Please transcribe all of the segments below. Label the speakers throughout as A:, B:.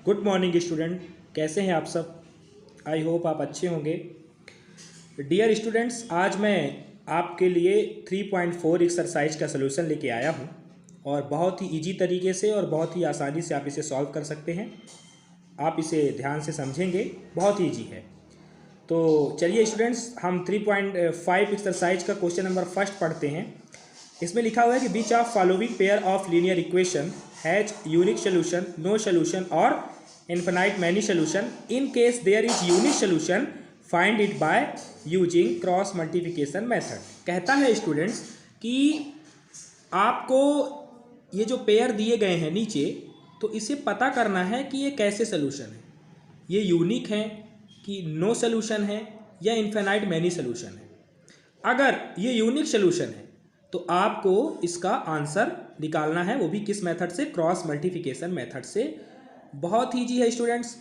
A: Good morning student, कैसे हैं आप सब। आई होप आप अच्छे होंगे। डियर स्टूडेंट्स, आज मैं आपके लिए 3.4 एक्सरसाइज का सलूशन लेके आया हूं और बहुत ही इजी तरीके से और बहुत ही आसानी से आप इसे सॉल्व कर सकते हैं। आप इसे ध्यान से समझेंगे, बहुत ही इजी है। तो चलिए स्टूडेंट्स, हम 3.5 एक्सरसाइज का क्वेश्चन नंबर फर्स्ट पढ़ते हैं। इसमें लिखा हुआ है कि which of following pair of linear equation has unique solution, no solution और infinite many solution. In case there is unique solution find it by using cross multiplication method. कहता है स्टूडेंट्स कि आपको ये जो पेयर दिए गए हैं नीचे, तो इसे पता करना है कि ये कैसे सोल्यूशन है, ये यूनिक है कि नो सोल्यूशन है या इनफिनाइट मैनी सोल्यूशन है। अगर ये यूनिक सोल्यूशन है तो आपको इसका आंसर निकालना है, वो भी किस मेथड से, क्रॉस मल्टीप्लिकेशन मेथड से। बहुत ईजी है स्टूडेंट्स।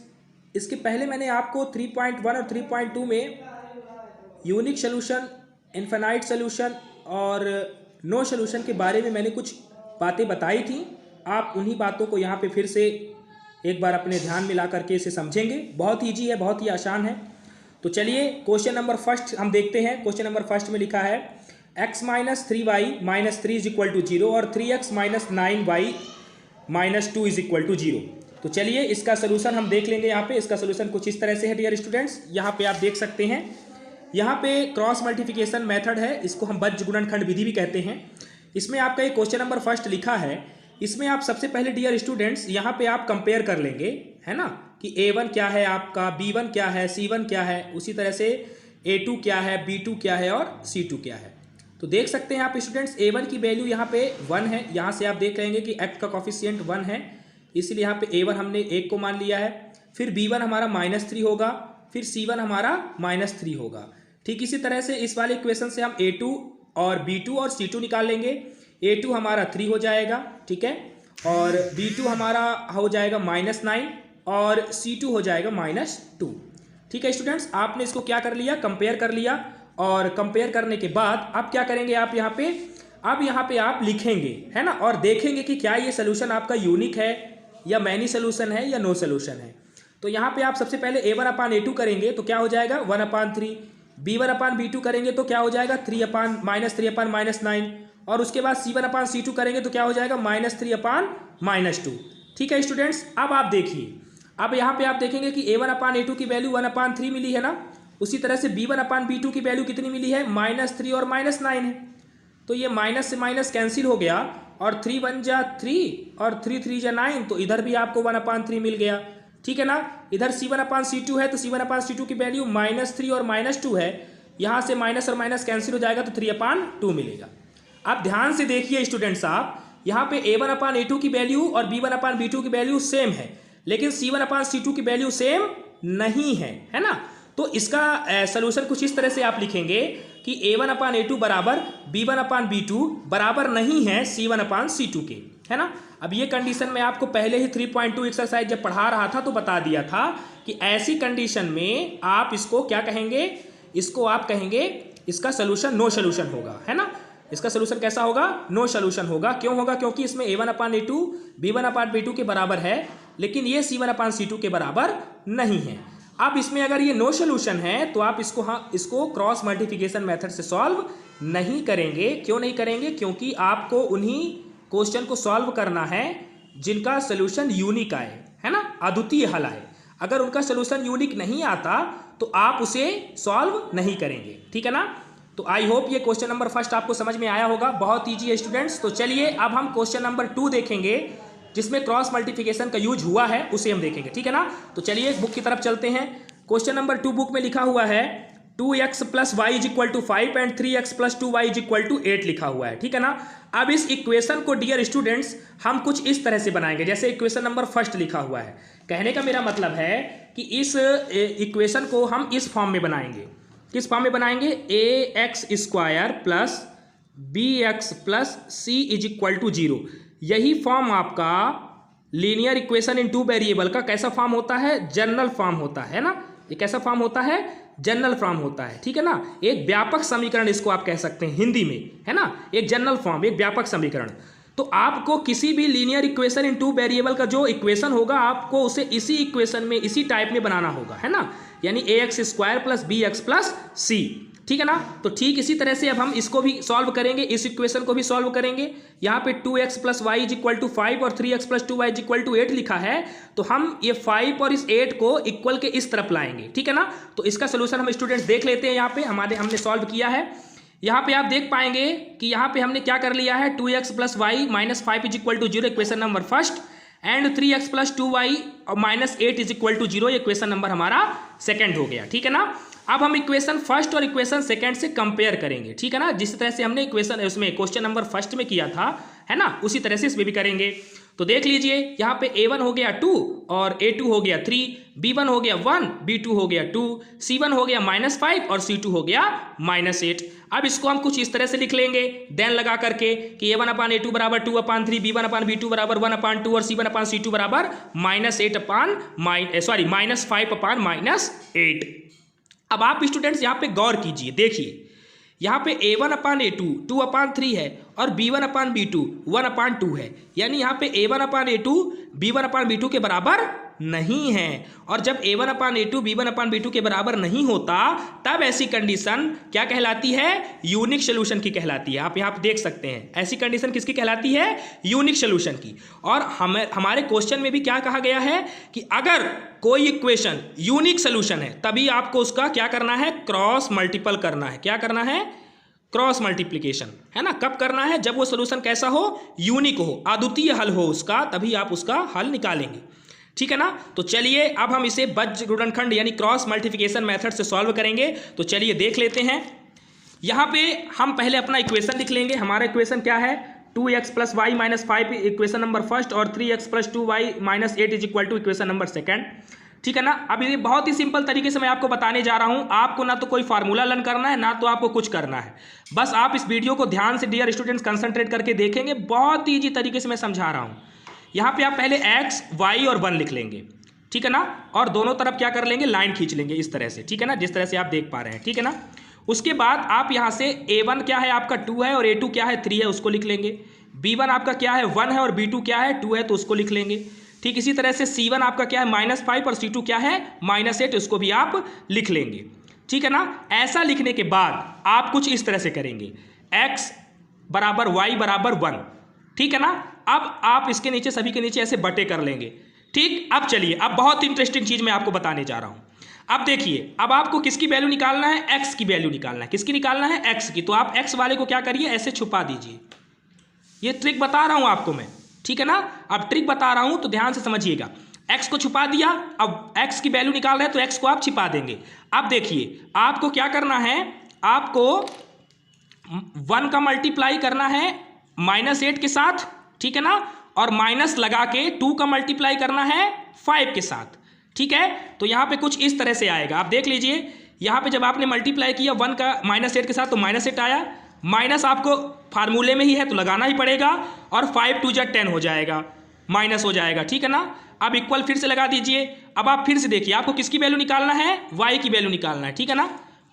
A: इसके पहले मैंने आपको 3.1 और 3.2 में यूनिक सोल्यूशन, इनफिनाइट सोल्यूशन और नो सोल्यूशन के बारे में मैंने कुछ बातें बताई थी। आप उन्हीं बातों को यहाँ पे फिर से एक बार अपने ध्यान में ला करके इसे समझेंगे। बहुत ईजी है, बहुत ही आसान है। तो चलिए क्वेश्चन नंबर फर्स्ट हम देखते हैं। क्वेश्चन नंबर फर्स्ट में लिखा है x minus 3y minus 3 is equal to 0 और 3x minus 9y minus 2 is equal to 0। तो चलिए इसका सोल्यूशन हम देख लेंगे। यहाँ पे इसका सोल्यूशन कुछ इस तरह से है डियर स्टूडेंट्स। यहाँ पे आप देख सकते हैं, यहाँ पे क्रॉस मल्टीप्लिकेशन मेथड है, इसको हम बज्र गुणनखंड विधि भी कहते हैं। इसमें आपका एक क्वेश्चन नंबर फर्स्ट लिखा है। इसमें आप सबसे पहले डियर स्टूडेंट्स यहाँ पे आप कंपेयर कर लेंगे, है ना, कि A1 क्या है आपका, B1 क्या है, C1 क्या है, उसी तरह से A2 क्या है, B2 क्या है और C2 क्या है। तो देख सकते हैं आप स्टूडेंट्स, A1 की वैल्यू यहाँ पे 1 है। यहाँ से आप देख लेंगे कि x का कॉफिशिएंट 1 है, इसलिए यहाँ पे A1 हमने 1 को मान लिया है। फिर B1 हमारा -3 होगा, फिर C1 हमारा -3 होगा। ठीक इसी तरह से इस वाले इक्वेशन से हम A2 और B2 और C2 निकाल लेंगे। A2 हमारा 3 हो जाएगा, ठीक है, और B2 हमारा हो जाएगा -9 और C2 हो जाएगा -2। ठीक है स्टूडेंट्स, आपने इसको क्या कर लिया, कंपेयर कर लिया। और कंपेयर करने के बाद अब क्या करेंगे आप यहाँ पे, अब यहाँ पे आप लिखेंगे, है ना, और देखेंगे कि क्या ये सोल्यूशन आपका यूनिक है या मैनी सोल्यूशन है या नो सोल्यूशन है। तो यहाँ पे आप सबसे पहले A1/A2 करेंगे तो क्या हो जाएगा 1/3, B1/B2 करेंगे तो क्या हो जाएगा 3/-3/-9 और उसके बाद C1/C2 करेंगे तो क्या हो जाएगा -3/-2। ठीक है स्टूडेंट्स, अब आप देखिए, अब यहाँ पे आप देखेंगे कि A1/A2 की वैल्यू 1/3 मिली है ना, उसी तरह से B1/B2 की वैल्यू कितनी मिली है, -3 और -9 है। तो ये माइनस से माइनस कैंसिल हो गया और 3 1 जा 3 और 3 3 जा 9, तो इधर भी आपको 1/3 मिल गया। ठीक है ना, इधर C1/C2 है तो C1/C2 की वैल्यू -3 और -2 है। यहाँ से माइनस और माइनस कैंसिल हो जाएगा तो 3/2 मिलेगा। अब ध्यान से देखिए स्टूडेंट्स, आप यहाँ पे A1/A2 की वैल्यू और B1/B2 की वैल्यू सेम है, लेकिन C1/C2 की वैल्यू सेम नहीं है, है ना। तो इसका सलूशन कुछ इस तरह से आप लिखेंगे कि A1/A2 बराबर B1/B2 बराबर नहीं है C1/C2 के, है ना। अब ये कंडीशन मैं आपको पहले ही 3.2 एक्सरसाइज जब पढ़ा रहा था तो बता दिया था कि ऐसी कंडीशन में आप इसको क्या कहेंगे, इसको आप कहेंगे इसका सलूशन नो सलूशन होगा, है ना। इसका सलूशन कैसा होगा, नो सलूशन होगा। क्यों होगा, क्योंकि इसमें A1/A2 B1/B2 के बराबर है, लेकिन ये C1/C2 के बराबर नहीं है। अब इसमें अगर ये नो सोल्यूशन है तो आप इसको क्रॉस मल्टीप्लिकेशन मेथड से सॉल्व नहीं करेंगे। क्यों नहीं करेंगे, क्योंकि आपको उन्हीं क्वेश्चन को सॉल्व करना है जिनका सोल्यूशन यूनिक आए, है ना, अद्वितीय हल आए। अगर उनका सोल्यूशन यूनिक नहीं आता तो आप उसे सॉल्व नहीं करेंगे। ठीक है ना। तो आई होप ये क्वेश्चन नंबर फर्स्ट आपको समझ में आया होगा। बहुत ईजी है स्टूडेंट्स। तो चलिए अब हम क्वेश्चन नंबर 2 देखेंगे, जिसमें क्रॉस मल्टीप्लिकेशन का यूज हुआ है, उसे हम देखेंगे। ठीक है ना। तो चलिए बुक की तरफ चलते हैं। क्वेश्चन नंबर 2 बुक में लिखा हुआ है 2x + y = 5 and 3x + 2y = 8 लिखा हुआ है। ठीक है ना। अब इस इक्वेशन को डियर स्टूडेंट्स हम कुछ इस तरह से बनाएंगे जैसे इक्वेशन नंबर फर्स्ट लिखा हुआ है। कहने का मेरा मतलब है कि इस इक्वेशन को हम इस फॉर्म में बनाएंगे। किस फॉर्म में बनाएंगे, ax² + bx + c = 0। यही फॉर्म आपका लीनियर इक्वेशन इन 2 वेरिएबल का कैसा फॉर्म होता है, जनरल फॉर्म होता है ना। ये कैसा फॉर्म होता है, जनरल फॉर्म होता है। ठीक है ना, एक व्यापक समीकरण इसको आप कह सकते हैं हिंदी में, है ना, एक जनरल फॉर्म, एक व्यापक समीकरण। तो आपको किसी भी linear equation in two variable का जो इक्वेशन होगा आपको उसे इसी इक्वेशन में इसी टाइप में बनाना होगा, है ना, यानी ax² + bx + c, ठीक है ना। तो ठीक इसी तरह से अब हम इसको भी सॉल्व करेंगे, इस इक्वेशन को भी सॉल्व करेंगे। यहाँ पे 2x + y = 5 और 3x + 2y = 8 लिखा है, तो हम ये 5 और इस 8 को इक्वल के इस तरफ लाएंगे, ठीक है ना। तो इसका सोल्यूशन हम स्टूडेंट्स देख लेते हैं। यहाँ पे हमने सॉल्व किया है। यहाँ पे आप देख पाएंगे कि यहाँ पे हमने क्या कर लिया है, 2x + y - 5 = 0 equation number first, and 3x + 2y - 8 = 0 equation number हमारा सेकंड हो गया, ठीक है ना। अब हम इक्वेशन फर्स्ट और इक्वेशन सेकंड से कंपेयर करेंगे, ठीक है ना। जिस तरह से हमने इक्वेशन उसमें क्वेश्चन नंबर फर्स्ट में किया था, है ना, उसी तरह से इसमें भी करेंगे। तो देख लीजिए, यहाँ पे a1 हो गया 2 और a2 हो गया 3, b1 हो गया 1, b2 हो गया 2, c1 हो गया -5 और c2 हो गया -8। अब इसको हम कुछ इस तरह से लिख लेंगे, देन लगा करके कि a1/a2 = 2/3, b1/b2 = 1/2 और c1/c2 = -5/-8। अब आप स्टूडेंट्स यहाँ पे गौर कीजिए, देखिए यहाँ पे a1/a2 2/3 है और b1/b2 1/2 है, यानी यहाँ पे a1/a2 b1/b2 के बराबर नहीं है। और जब a1/a2 b1/b2 के बराबर नहीं होता तब ऐसी कंडीशन क्या कहलाती है, यूनिक सोल्यूशन की कहलाती है। आप यहाँ पे देख सकते हैं ऐसी कंडीशन किसकी कहलाती है, यूनिक सोल्यूशन की। और हमारे क्वेश्चन में भी क्या कहा गया है कि अगर कोई इक्वेशन यूनिक सोल्यूशन है तभी आपको उसका क्या करना है, क्रॉस मल्टीपल करना है। क्या करना है, क्रॉस मल्टीप्लिकेशन, है ना। कब करना है, जब वो सोल्यूशन कैसा हो, यूनिक हो, अद्वितीय हल हो उसका, तभी आप उसका हल निकालेंगे, ठीक है ना। तो चलिए अब हम इसे बज्र गुणनखंड यानी क्रॉस मल्टीप्लिकेशन मेथड से सॉल्व करेंगे। तो चलिए देख लेते हैं। यहाँ पे हम पहले अपना इक्वेशन लिख लेंगे। हमारा इक्वेशन क्या है, 2x + y - 5 equation number first और 3x + 2y - 8 = equation number second, ठीक है ना। अब ये बहुत ही सिंपल तरीके से मैं आपको बताने जा रहा हूँ। आपको ना तो कोई फार्मूला लर्न करना है, ना तो आपको कुछ करना है। बस आप इस वीडियो को ध्यान से डियर स्टूडेंट्स कंसंट्रेट करके देखेंगे, बहुत ईजी तरीके से मैं समझा रहा हूँ। यहाँ पे आप पहले x, y और 1 लिख लेंगे, ठीक है ना, और दोनों तरफ क्या कर लेंगे, लाइन खींच लेंगे इस तरह से, ठीक है ना, जिस तरह से आप देख पा रहे हैं, ठीक है ना। उसके बाद आप यहाँ से a1 क्या है आपका 2 है और a2 क्या है 3 है, उसको लिख लेंगे। b1 आपका क्या है 1 है और b2 क्या है 2 है, तो उसको लिख लेंगे। ठीक इसी तरह से c1 आपका क्या है -5 और c2 क्या है -8, उसको भी आप लिख लेंगे, ठीक है ना। ऐसा लिखने के बाद आप कुछ इस तरह से करेंगे, x = y = 1, ठीक है ना। अब आप इसके नीचे सभी के नीचे ऐसे बटे कर लेंगे, ठीक। अब चलिए, अब बहुत इंटरेस्टिंग चीज मैं आपको बताने जा रहा हूं। अब देखिए, अब आपको किसकी वैल्यू निकालना है, x की वैल्यू निकालना है। किसकी निकालना है, x की। तो आप x वाले को क्या करिए, ऐसे छुपा दीजिए। ये ट्रिक बता रहा हूं आपको मैं, ठीक है ना। अब ट्रिक बता रहा हूं तो ध्यान से समझिएगा। x को छुपा दिया, अब x की वैल्यू निकाल रहे हैं तो x को आप छिपा देंगे। अब देखिए, आपको क्या करना है, आपको 1 का मल्टीप्लाई करना है -8 के साथ, ठीक है ना, और माइनस लगा के 2 का मल्टीप्लाई करना है 5 के साथ, ठीक है। तो यहाँ पे कुछ इस तरह से आएगा, आप देख लीजिए। यहाँ पे जब आपने मल्टीप्लाई किया 1 का -8 के साथ तो -8 आया, माइनस आपको फार्मूले में ही है तो लगाना ही पड़ेगा, और 5 2 = 10 हो जाएगा, माइनस हो जाएगा, ठीक है ना। अब इक्वल फिर से लगा दीजिए। अब आप फिर से देखिए, आपको किसकी वैल्यू निकालना है, y की वैल्यू निकालना है, ठीक है ना।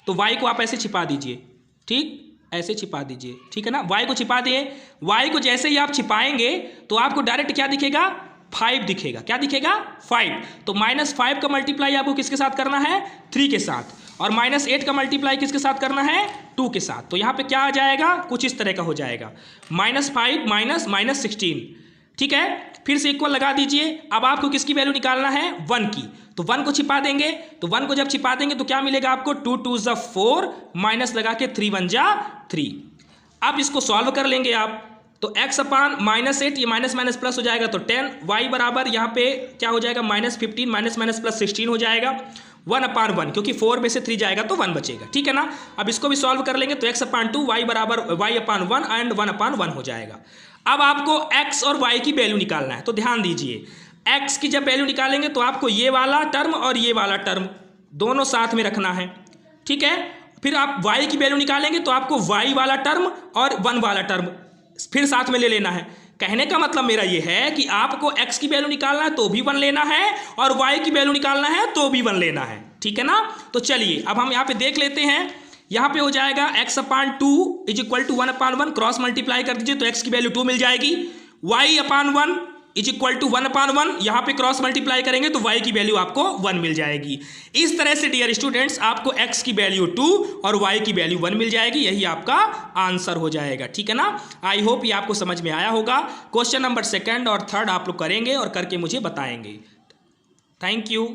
A: तो y को आप ऐसे छिपा दीजिए, ठीक, ऐसे छिपा दीजिए, ठीक है ना। y को छिपा दिए। y को जैसे ही आप छिपाएंगे तो आपको डायरेक्ट क्या दिखेगा, 5 दिखेगा। क्या दिखेगा, 5। तो -5 का मल्टीप्लाई आपको किसके साथ करना है, 3 के साथ, और -8 का मल्टीप्लाई किसके साथ करना है, 2 के साथ। तो यहाँ पे क्या आ जाएगा, कुछ इस तरह का हो जाएगा, -5 - -16, ठीक है। फिर से इक्वल लगा दीजिए। अब आपको किसकी वैल्यू निकालना है, 1 की। तो 1 को छिपा देंगे। तो 1 को जब छिपा देंगे तो क्या मिलेगा आपको, 2 2 = 4, माइनस लगा के 3 1 = 3। अब इसको सॉल्व कर लेंगे आप। तो x/-8, ये माइनस प्लस हो जाएगा तो 10, y बराबर यहाँ पे क्या हो जाएगा, -15 - +16 हो जाएगा, 1/1, क्योंकि 4 में से 3 जाएगा तो 1 बचेगा, ठीक है ना। अब इसको भी सॉल्व कर लेंगे तो x/2 y बराबर y/1 एंड 1/1 हो जाएगा। अब आपको x और y की वैल्यू निकालना है। तो ध्यान दीजिए, x की जब वैल्यू निकालेंगे तो आपको ये वाला टर्म और ये वाला टर्म दोनों साथ में रखना है, ठीक है। फिर आप y की वैल्यू निकालेंगे तो आपको y वाला टर्म और 1 वाला टर्म फिर साथ में ले लेना है। कहने का मतलब मेरा ये है कि आपको x की वैल्यू निकालना है तो भी 1 लेना है, और y की वैल्यू निकालना है तो भी 1 लेना है, ठीक है ना। तो चलिए अब हम यहाँ पे देख लेते हैं। यहाँ पे हो जाएगा x/2 is equal to 1/1, cross multiply कर दीजिए तो x की वैल्यू 2 मिल जाएगी। y/1 इज इक्वल टू 1/1, यहाँ पे क्रॉस मल्टीप्लाई करेंगे तो y की वैल्यू आपको 1 मिल जाएगी। इस तरह से डियर स्टूडेंट्स आपको x की वैल्यू 2 और y की वैल्यू 1 मिल जाएगी, यही आपका आंसर हो जाएगा। ठीक है ना, आई होप ये आपको समझ में आया होगा। क्वेश्चन नंबर 2 और 3 आप लोग करेंगे और करके मुझे बताएंगे। Thank you.